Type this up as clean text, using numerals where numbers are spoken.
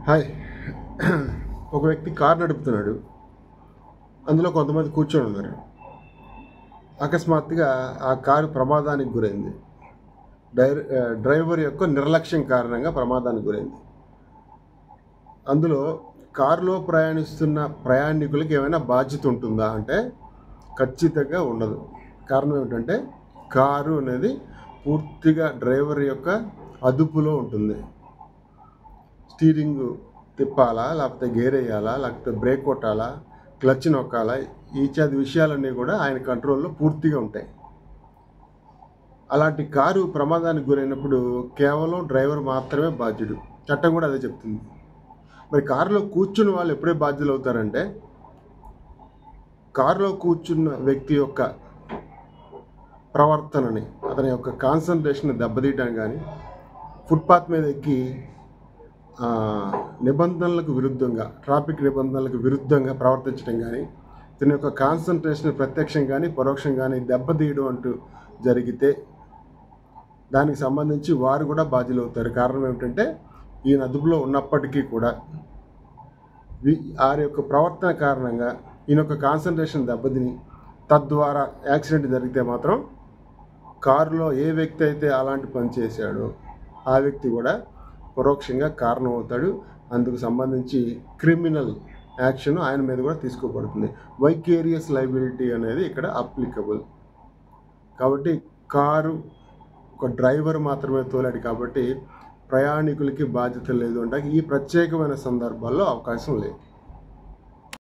Hi. ఒక వ్యక్తి car నడుపుతున్నాడు. అందులో కొంతమంది కూర్చొని ఉన్నారు. అకస్మాత్తుగా ఆ కారు ప్రమాదానికి గురైంది. డ్రైవర్ యొక్క నిర్లక్ష్యం కారణంగా ప్రమాదానికి గురైంది. అందులో కారులో ప్రయాణిస్తున్న ప్రయాణికులకి ఏమైనా బాధ్యత ఉంటుందా అంటే ఖచ్చితంగా ఉండదు. కారణం ఏమిటంటే కారు అనేది పూర్తిగా డ్రైవర్ యొక్క అదుపులో ఉంటుంది. స్టీరింగ్ తిప్పాలా, లేకపోతే గేర్ వేయాలా, లేకపోతే బ్రేక్ కొట్టాలా, క్లచ్ నొక్కాలా, ఇత్యాది విషయాలన్నీ కూడా ఆయన కంట్రోల్లో పూర్తిగా ఉంటాయి. అలాంటి కారు ప్రమాదానికి గురైనప్పుడు కేవలం డ్రైవర్ మాత్రమే బాధ్యుడు. చట్టం కూడా అదే చెప్తుంది. మరి కారులో కూర్చున్న వాళ్ళు ఎప్పుడే బాధ్యులు అవుతారంటే కారులో కూర్చున్న వ్యక్తి యొక్క ప్రవర్తనని, అతని యొక్క కాన్సన్ట్రేషన్ దెబ్బతీయడం కానీ, ఫుట్పాత్ మీద ఎక్కి నిబంధనలకు విరుద్ధంగా, ట్రాఫిక్ నిబంధనలకు విరుద్ధంగా ప్రవర్తించడం కానీ, దీని యొక్క కాన్సన్ట్రేషన్ ప్రత్యక్షం కానీ పరోక్షం కానీ దెబ్బతీయడం అంటూ జరిగితే దానికి సంబంధించి వారు కూడా బాధ్యులు అవుతారు. కారణం ఏమిటంటే ఈయన అదుపులో ఉన్నప్పటికీ కూడా వారి యొక్క ప్రవర్తన కారణంగా ఈయన యొక్క కాన్సన్ట్రేషన్ దెబ్బతిని తద్వారా యాక్సిడెంట్ జరిగితే మాత్రం కారులో ఏ వ్యక్తి అయితే అలాంటి పని చేశాడో ఆ వ్యక్తి కూడా పరోక్షంగా కారణం అవుతాడు. అందుకు సంబంధించి క్రిమినల్ యాక్షన్ ఆయన మీద కూడా తీసుకోబడుతుంది. వైకేరియస్ లయబిలిటీ అనేది ఇక్కడ అప్లికబుల్. కాబట్టి కారు ఒక డ్రైవర్ మాత్రమే తోలాడు కాబట్టి ప్రయాణికులకి బాధ్యత లేదు అంటే ఈ ప్రత్యేకమైన సందర్భాల్లో అవకాశం లేదు.